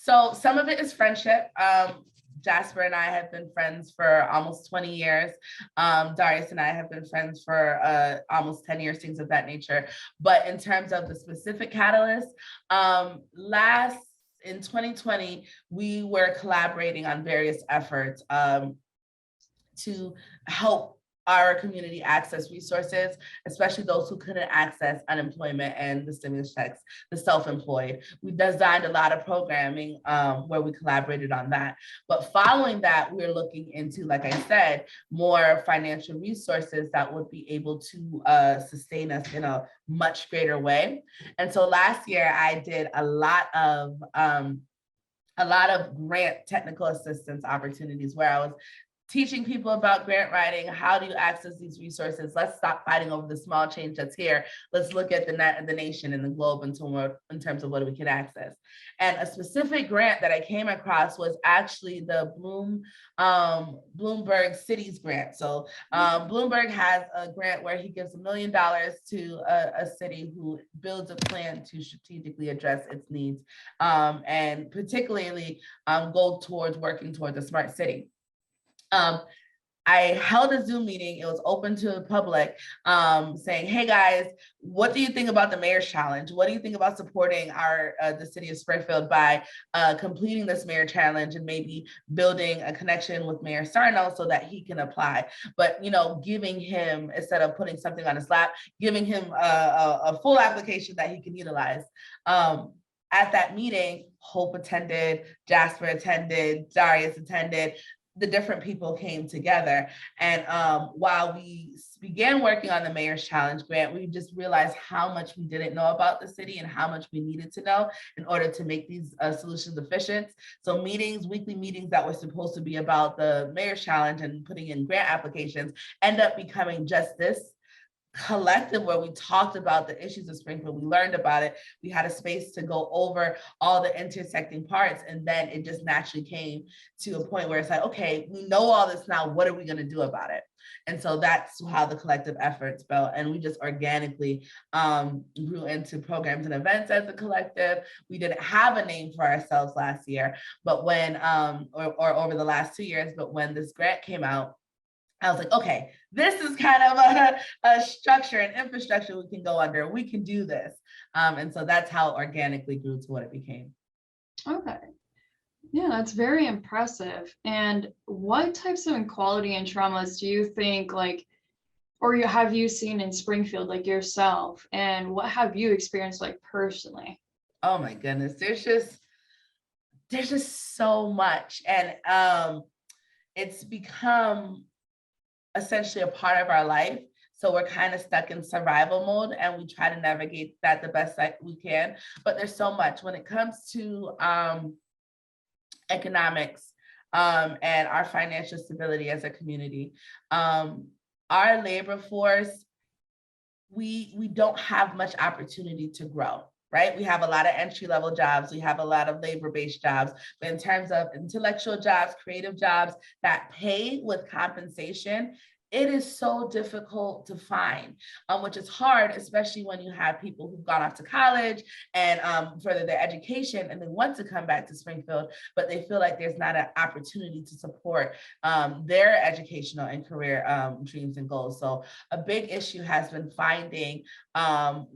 So some of it is friendship. Jasper and I have been friends for almost 20 years. Darius and I have been friends for almost 10 years, things of that nature. But in terms of the specific catalyst, in 2020, we were collaborating on various efforts to help our community access resources, especially those who couldn't access unemployment and the stimulus checks, the self-employed. We designed a lot of programming where we collaborated on that. But following that, we're looking into, like I said, more financial resources that would be able to sustain us in a much greater way. And so last year I did a lot of grant technical assistance opportunities where I was teaching people about grant writing. How do you access these resources? Let's stop fighting over the small change that's here. Let's look at the nation and the globe in terms of what we can access. And a specific grant that I came across was actually the Bloomberg Cities grant. So Bloomberg has a grant where he gives $1 million to a city who builds a plan to strategically address its needs and particularly go towards working towards a smart city. I held a Zoom meeting. It was open to the public, saying, hey guys, what do you think about the Mayor's Challenge? What do you think about supporting the city of Springfield by completing this Mayor Challenge and maybe building a connection with Mayor Sarno so that he can apply? But, giving him, instead of putting something on his lap, giving him a full application that he can utilize. At that meeting, Hope attended, Jasper attended, Darius attended. The different people came together. And while we began working on the Mayor's Challenge grant, we just realized how much we didn't know about the city and how much we needed to know in order to make these solutions efficient. So weekly meetings that were supposed to be about the Mayor's Challenge and putting in grant applications end up becoming just this collective where we talked about the issues of Springfield. We learned about it. We had a space to go over all the intersecting parts. And then it just naturally came to a point where it's like, okay, we know all this now. What are we going to do about it? And so that's how the collective efforts built. And we just organically grew into programs and events as a collective. We didn't have a name for ourselves last year, but when, or over the last 2 years, but when this grant came out, I was like, okay, this is kind of a structure and infrastructure we can go under. We can do this. And so that's how it organically grew to what it became. Okay. Yeah, that's very impressive. And what types of inequality and traumas do you think have you seen in Springfield, like yourself? And what have you experienced personally? Oh my goodness, there's just so much. And it's become essentially a part of our life. So we're kind of stuck in survival mode and we try to navigate that the best we can. But there's so much when it comes to economics and our financial stability as a community. Our labor force, we don't have much opportunity to grow. Right? We have a lot of entry-level jobs. We have a lot of labor-based jobs. But in terms of intellectual jobs, creative jobs that pay with compensation, it is so difficult to find, which is hard, especially when you have people who've gone off to college and further their education and they want to come back to Springfield, but they feel like there's not an opportunity to support their educational and career dreams and goals. So a big issue has been finding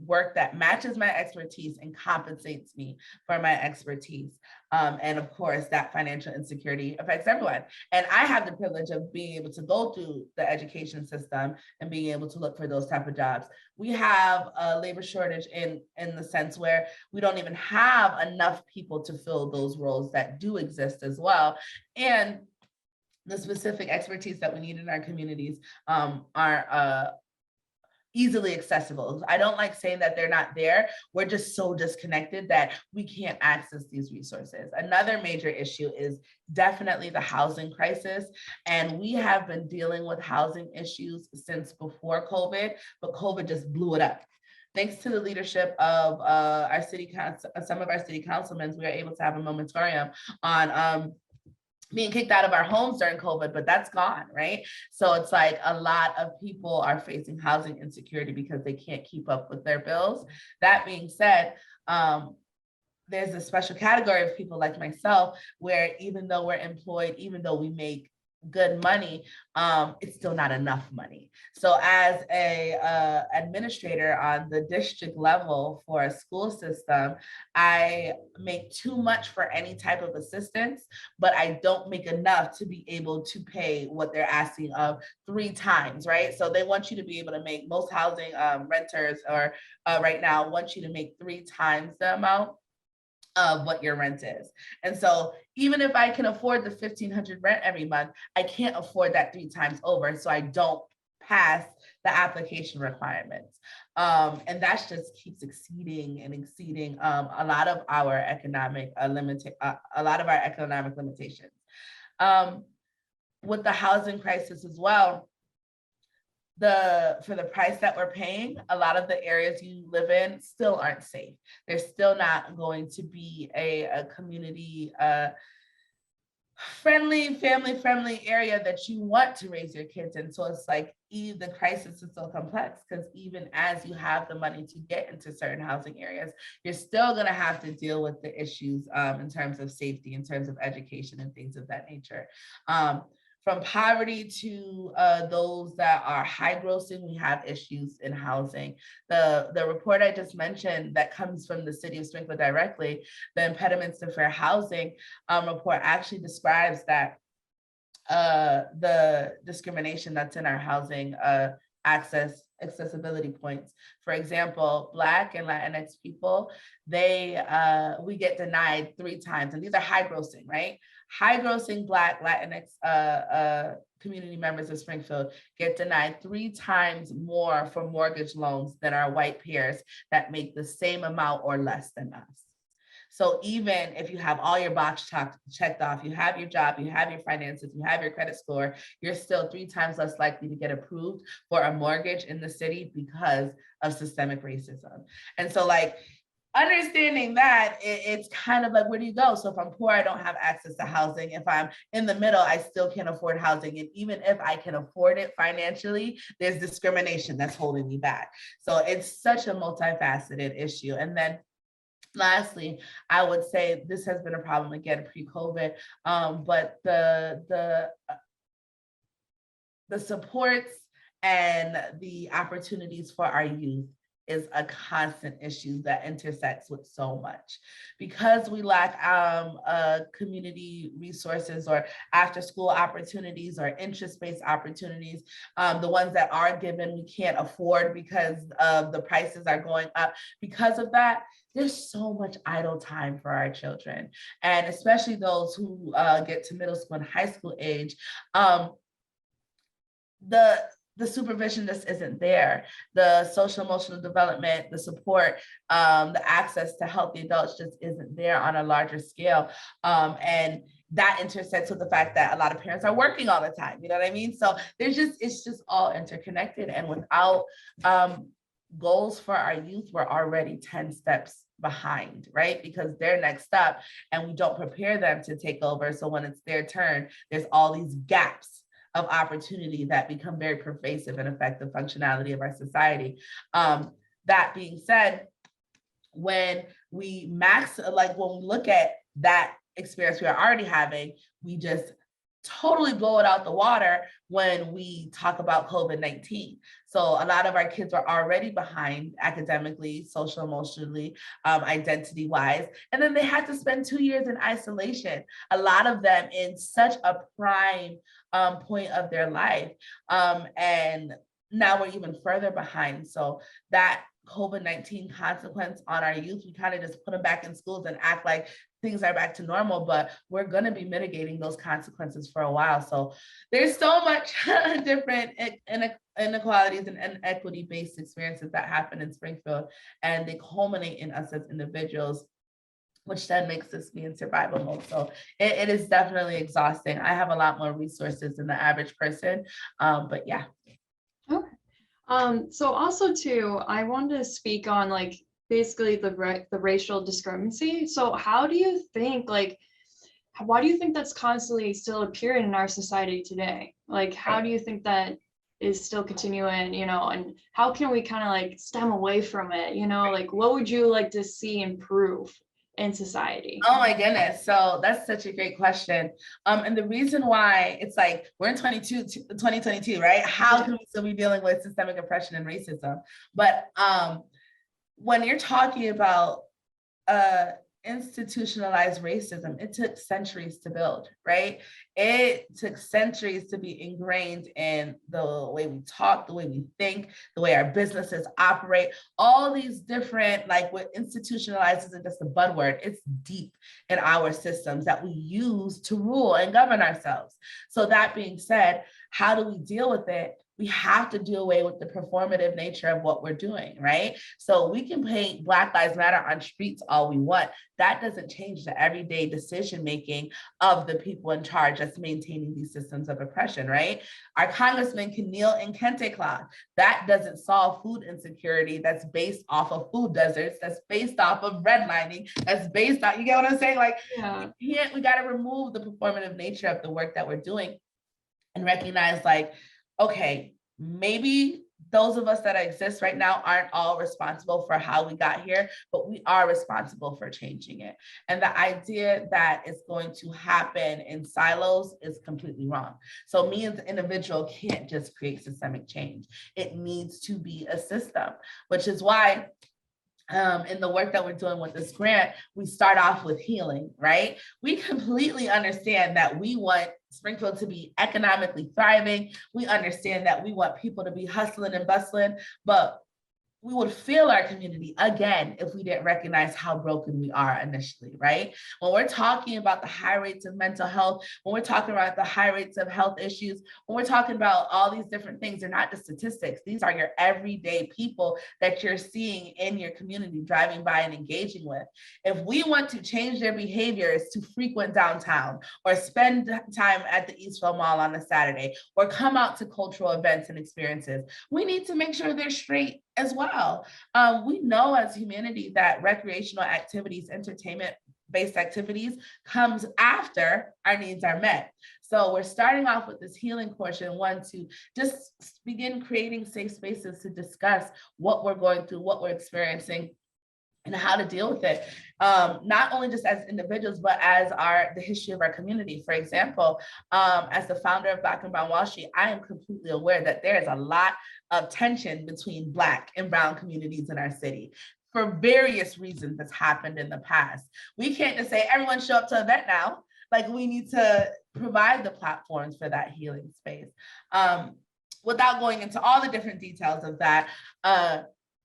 work that matches my expertise and compensates me for my expertise. And of course, that financial insecurity affects everyone. And I have the privilege of being able to go through the education system and being able to look for those type of jobs. We have a labor shortage in the sense where we don't even have enough people to fill those roles that do exist as well. And the specific expertise that we need in our communities are easily accessible. I don't like saying that they're not there. We're just so disconnected that we can't access these resources. Another major issue is definitely the housing crisis. And we have been dealing with housing issues since before COVID, but COVID just blew it up. Thanks to the leadership of our city council, some of our city councilmen, we were able to have a moratorium on being kicked out of our homes during COVID, but that's gone, right? So it's like a lot of people are facing housing insecurity because they can't keep up with their bills. That being said, there's a special category of people like myself where even though we're employed, even though we make good money, it's still not enough money. So as a administrator on the district level for a school system, I make too much for any type of assistance, but I don't make enough to be able to pay what they're asking of 3 times, right? So they want you to be able to make, most housing renters or right now want you to make 3 times the amount of what your rent is. And so even if I can afford the $1,500 rent every month, I can't afford that 3 times over. So I don't pass the application requirements. And that just keeps exceeding and exceeding a lot of our economic limitations. With the housing crisis as well, for the price that we're paying, a lot of the areas you live in still aren't safe. There's still not going to be a community friendly, family friendly area that you want to raise your kids in. So it's like the crisis is so complex because even as you have the money to get into certain housing areas, you're still going to have to deal with the issues in terms of safety, in terms of education and things of that nature. From poverty to those that are high grossing, we have issues in housing. The report I just mentioned that comes from the city of Springfield directly, the impediments to fair housing report actually describes that the discrimination that's in our housing accessibility points. For example, Black and Latinx people, we get denied 3 times, and these are high grossing, right? High grossing Black Latinx community members of Springfield get denied 3 times more for mortgage loans than our white peers that make the same amount or less than us. So even if you have all your box checked off, you have your job, you have your finances, you have your credit score, you're still 3 times less likely to get approved for a mortgage in the city because of systemic racism. And so like, understanding that, it's kind of like, where do you go? So if I'm poor, I don't have access to housing. If I'm in the middle, I still can't afford housing. And even if I can afford it financially, there's discrimination that's holding me back. So it's such a multifaceted issue. And then lastly, I would say this has been a problem again pre-COVID, but the supports and the opportunities for our youth is a constant issue that intersects with so much. Because we lack community resources or after school opportunities or interest-based opportunities, the ones that are given we can't afford because of the prices are going up. Because of that, there's so much idle time for our children, and especially those who get to middle school and high school age. The supervision just isn't there. The social emotional development, the support, the access to healthy adults just isn't there on a larger scale. And that intersects with the fact that a lot of parents are working all the time. You know what I mean? So it's just all interconnected. And without goals for our youth, we're already 10 steps behind, right? Because they're next up and we don't prepare them to take over. So when it's their turn, there's all these gaps of opportunity that become very pervasive and affect the functionality of our society. That being said, when we look at that experience we are already having, we just totally blow it out the water when we talk about COVID-19. So a lot of our kids are already behind academically, social, emotionally, identity-wise, and then they had to spend 2 years in isolation, a lot of them in such a prime point of their life. And now we're even further behind. So that COVID-19 consequence on our youth, we kind of just put them back in schools and act like things are back to normal, but we're going to be mitigating those consequences for a while. So there's so much different inequalities and equity-based experiences that happen in Springfield, and they culminate in us as individuals, which then makes us be in survival mode. So it is definitely exhausting. I have a lot more resources than the average person, but yeah. Okay. So also too, I wanted to speak on like basically the racial discrepancy. So how do you think why do you think that's constantly still appearing in our society today? Like, how do you think that is still continuing, and how can we kind of like stem away from it, like what would you like to see improve in society? Oh my goodness. So that's such a great question. And the reason why it's like we're in 2022, right? How can we still be dealing with systemic oppression and racism? But when you're talking about uh, institutionalized racism, it took centuries to build, right? It took centuries to be ingrained in the way we talk, the way we think, the way our businesses operate, all these different, like what institutionalized isn't just a buzzword, it's deep in our systems that we use to rule and govern ourselves. So that being said, how do we deal with it? We have to do away with the performative nature of what we're doing, right? So we can paint Black Lives Matter on streets all we want. That doesn't change the everyday decision-making of the people in charge that's maintaining these systems of oppression, right? Our congressman can kneel in kente cloth. That doesn't solve food insecurity that's based off of food deserts, that's based off of redlining, that's based on, you get what I'm saying? Like, we got to remove the performative nature of the work that we're doing and recognize like, okay, maybe those of us that exist right now aren't all responsible for how we got here, but we are responsible for changing it. And the idea that it's going to happen in silos is completely wrong. So me as an individual can't just create systemic change. It needs to be a system, which is why in the work that we're doing with this grant, we start off with healing, right? We completely understand that we want Springfield to be economically thriving. We understand that we want people to be hustling and bustling, but we would fail our community again if we didn't recognize how broken we are initially, right? When we're talking about the high rates of mental health, when we're talking about the high rates of health issues, when we're talking about all these different things, they're not just statistics. These are your everyday people that you're seeing in your community, driving by and engaging with. If we want to change their behaviors to frequent downtown or spend time at the Eastville Mall on a Saturday or come out to cultural events and experiences, we need to make sure they're straight as well. We know as humanity that recreational activities, entertainment-based activities comes after our needs are met. So we're starting off with this healing portion, one, to just begin creating safe spaces to discuss what we're going through, what we're experiencing, and how to deal with it, not only just as individuals, but as the history of our community. For example, as the founder of Black and Brown Wall Street, I am completely aware that there is a lot of tension between Black and Brown communities in our city for various reasons that's happened in the past. We can't just say everyone show up to an event now. Like, we need to provide the platforms for that healing space. Without going into all the different details of that,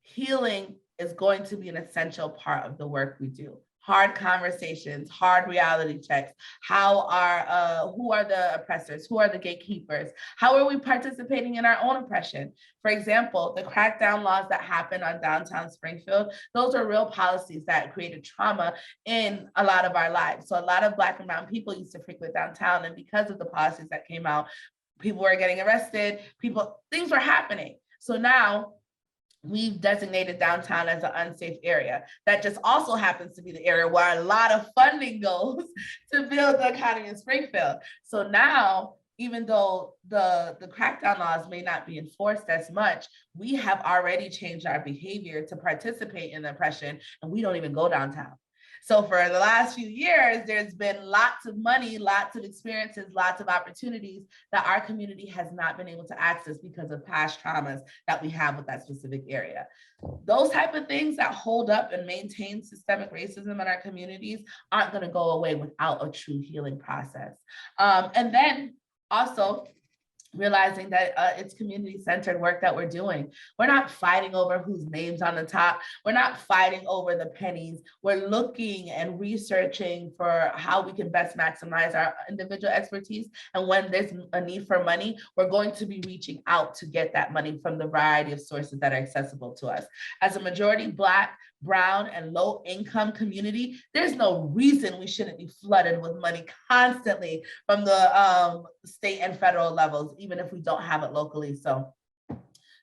healing is going to be an essential part of the work we do. Hard conversations, hard reality checks. Who are the oppressors? Who are the gatekeepers? How are we participating in our own oppression? For example, the crackdown laws that happened on downtown Springfield, those are real policies that created trauma in a lot of our lives. So a lot of Black and Brown people used to frequent downtown, and because of the policies that came out, people were getting arrested, things were happening. So now we've designated downtown as an unsafe area. That just also happens to be the area where a lot of funding goes to build the economy in Springfield. So now, even though the crackdown laws may not be enforced as much, we have already changed our behavior to participate in the oppression, and we don't even go downtown. So for the last few years, there's been lots of money, lots of experiences, lots of opportunities that our community has not been able to access because of past traumas that we have with that specific area. Those type of things that hold up and maintain systemic racism in our communities aren't going to go away without a true healing process. And then also, realizing that it's community-centered work that we're doing. We're not fighting over whose name's on the top. We're not fighting over the pennies. We're looking and researching for how we can best maximize our individual expertise. And when there's a need for money, we're going to be reaching out to get that money from the variety of sources that are accessible to us. As a majority Black, Brown, and low income community, there's no reason we shouldn't be flooded with money constantly from the state and federal levels, even if we don't have it locally. So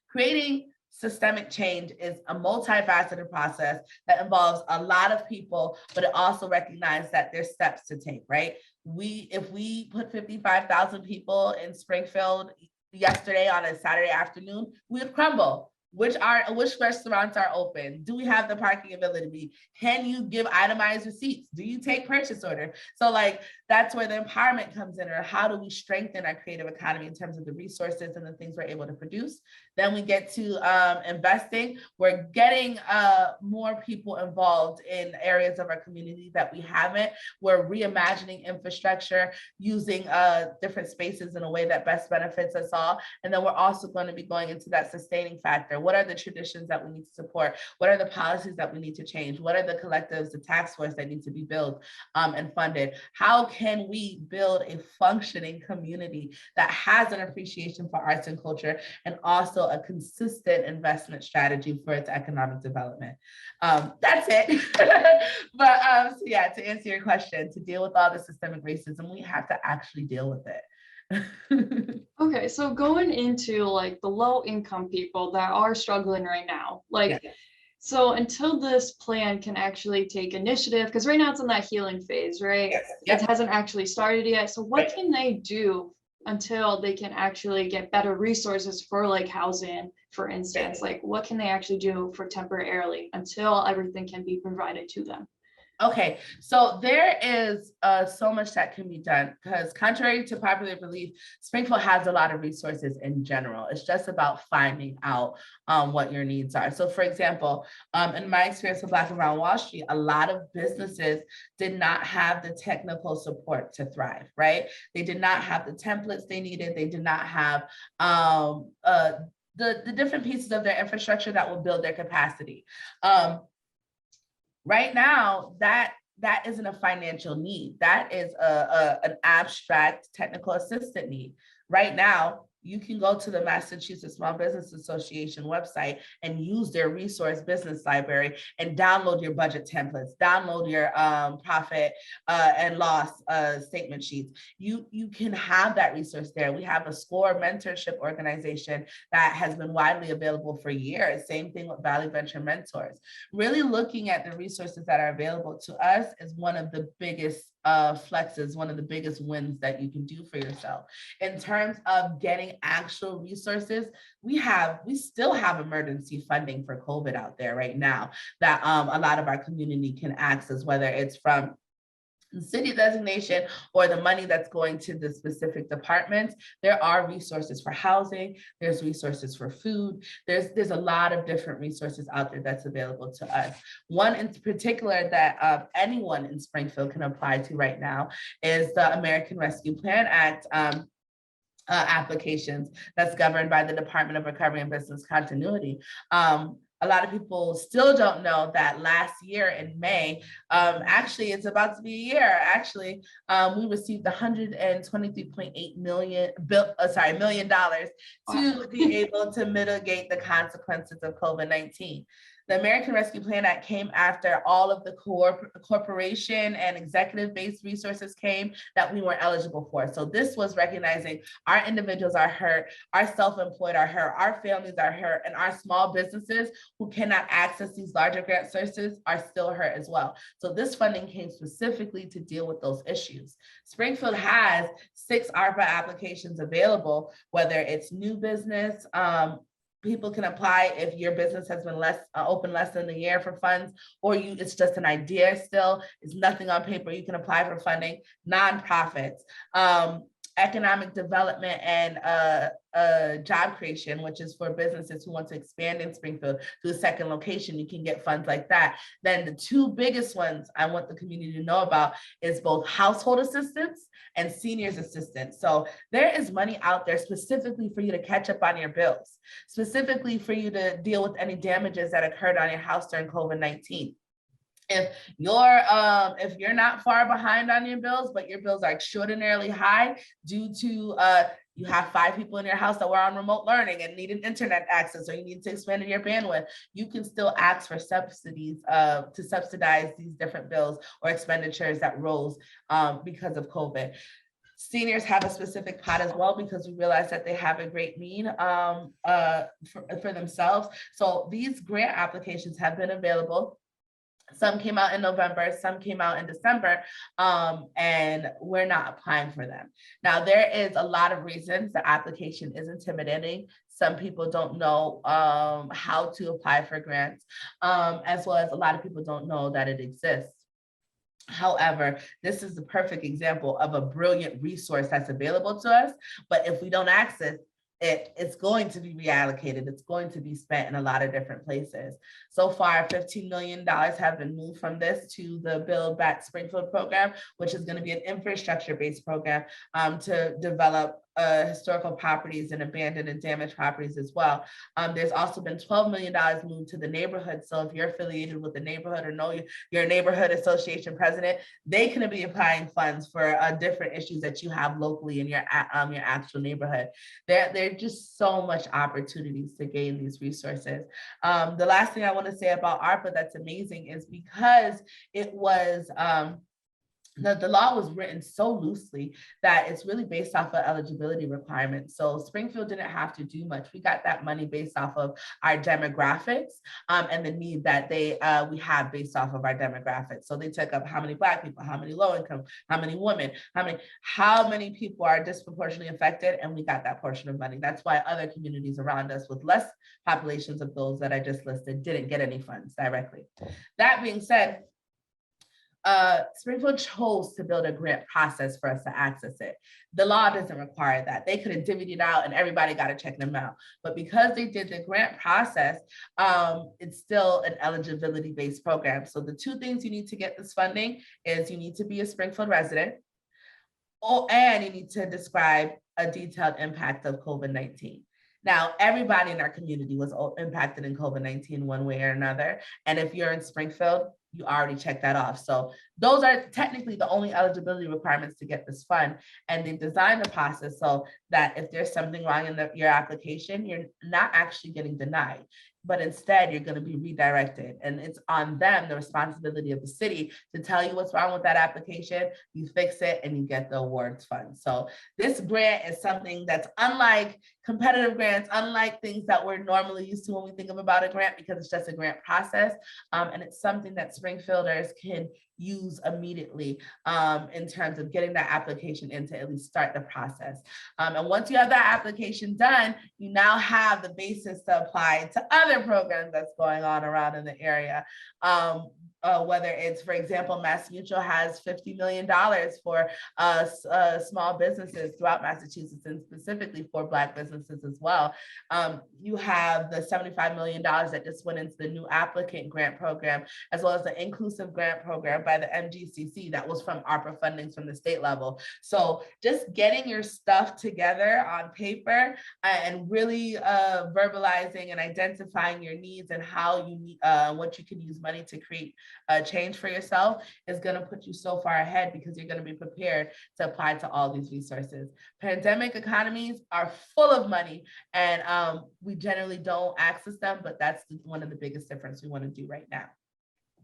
creating systemic change is a multifaceted process that involves a lot of people, but it also recognizes that there's steps to take, right? If we put 55,000 people in Springfield yesterday on a Saturday afternoon, we would crumble. which restaurants are open? Do we have the parking availability? Can you give itemized receipts? Do you take purchase order? So like, that's where the empowerment comes in, or how do we strengthen our creative economy in terms of the resources and the things we're able to produce. Then we get to investing. We're getting more people involved in areas of our community that we haven't. We're reimagining infrastructure, using different spaces in a way that best benefits us all. And then we're also going to be going into that sustaining factor. What are the traditions that we need to support? What are the policies that we need to change? What are the collectives, the task force that need to be built and funded? How can we build a functioning community that has an appreciation for arts and culture, and also a consistent investment strategy for its economic development? That's it. But so yeah, to answer your question, to deal with all the systemic racism, we have to actually deal with it. Okay, so going into like the low income people that are struggling right now, like, Yeah. so until this plan can actually take initiative, because right now it's in that healing phase, right? Yes. Yep. It hasn't actually started yet. So what Right. can they do until they can actually get better resources for like housing, for instance? Like, what can they actually do for temporarily until everything can be provided to them? Okay, so there is so much that can be done, because contrary to popular belief, Springfield has a lot of resources in general. It's just about finding out what your needs are. So for example, in my experience with Black and Brown Wall Street, a lot of businesses did not have the technical support to thrive, right? They did not have the templates they needed. They did not have the different pieces of their infrastructure that will build their capacity. Right now, that isn't a financial need. That is an abstract technical assistant need. Right now, you can go to the Massachusetts Small Business Association website and use their resource business library and download your budget templates, download your profit and loss statement sheets. You can have that resource there. We have a SCORE mentorship organization that has been widely available for years. Same thing with Valley Venture Mentors. Really looking at the resources that are available to us is one of the biggest flexes, one of the biggest wins that you can do for yourself. In terms of getting actual resources, we still have emergency funding for COVID out there right now that a lot of our community can access, whether it's from the city designation or the money that's going to the specific departments. There are resources for housing, there's resources for food, there's a lot of different resources out there that's available to us. One in particular that anyone in Springfield can apply to right now is the American Rescue Plan Act applications that's governed by the Department of Recovery and Business Continuity. A lot of people still don't know that last year in May, actually it's about to be a year, actually, we received $123.8 million to be able to mitigate the consequences of COVID-19. The American Rescue Plan Act came after all of the corporation and executive-based resources came that we weren't eligible for. So this was recognizing our individuals are hurt, our self-employed are hurt, our families are hurt, and our small businesses who cannot access these larger grant sources are still hurt as well. So this funding came specifically to deal with those issues. Springfield has 6 ARPA applications available, whether it's new business, people can apply if your business has been open less than a year for funds, or it's just an idea still, it's nothing on paper, you can apply for funding. Nonprofits, economic development and job creation, which is for businesses who want to expand in Springfield to a second location, you can get funds like that. Then the 2 biggest ones I want the community to know about is both household assistance and seniors assistance. So there is money out there specifically for you to catch up on your bills, specifically for you to deal with any damages that occurred on your house during COVID-19. If you're not far behind on your bills, but your bills are extraordinarily high due to you have 5 people in your house that were on remote learning and needed internet access, or you need to expand your bandwidth, you can still ask for subsidies to subsidize these different bills or expenditures that rose because of COVID. Seniors have a specific pot as well, because we realize that they have a great need for themselves. So these grant applications have been available. Some came out in November, some came out in December, and we're not applying for them. Now, there is a lot of reasons the application is intimidating. Some people don't know how to apply for grants, as well as a lot of people don't know that it exists. However, this is the perfect example of a brilliant resource that's available to us, but if we don't access it, it's going to be reallocated. It's going to be spent in a lot of different places. So far, $15 million have been moved from this to the Build Back Springfield program, which is going to be an infrastructure-based program to develop historical properties and abandoned and damaged properties as well. There's also been $12 million moved to the neighborhood. So if you're affiliated with the neighborhood or know your neighborhood association president, they can be applying funds for different issues that you have locally in your actual neighborhood. There are just so much opportunities to gain these resources. The last thing I want to say about ARPA that's amazing is because it was the law was written so loosely that it's really based off of eligibility requirements. So Springfield didn't have to do much. We got that money based off of our demographics and the need that we have based off of our demographics. So they took up how many Black people, how many low income, how many women, how many people are disproportionately affected, and we got that portion of money. That's why other communities around us with less populations of those that I just listed didn't get any funds directly. That being said, Springfield chose to build a grant process for us to access it. The law doesn't require that. They could have divvied it out and everybody got to check them out. But because they did the grant process, it's still an eligibility-based program. So the two things you need to get this funding is you need to be a Springfield resident, and you need to describe a detailed impact of COVID-19. Now, everybody in our community was impacted in COVID-19 one way or another. And if you're in Springfield, you already checked that off. So those are technically the only eligibility requirements to get this fund. And they've designed the process so that if there's something wrong in your application, you're not actually getting denied, but instead you're going to be redirected. And it's on them, the responsibility of the city, to tell you what's wrong with that application, you fix it, and you get the awards fund. So this grant is something that's unlike competitive grants, unlike things that we're normally used to when we think about a grant, because it's just a grant process. And it's something that Springfielders can use immediately in terms of getting that application in to at least start the process. And once you have that application done, you now have the basis to apply to other programs that's going on around in the area. Whether it's, for example, Mass Mutual has $50 million for small businesses throughout Massachusetts, and specifically for Black businesses as well. You have the $75 million that just went into the new applicant grant program, as well as the inclusive grant program by the MGCC that was from ARPA fundings from the state level. So just getting your stuff together on paper and really verbalizing and identifying your needs and how you need, what you can use money to create change for yourself is going to put you so far ahead, because you're going to be prepared to apply to all these resources. Pandemic economies are full of money, and we generally don't access them, but that's one of the biggest difference we want to do right now.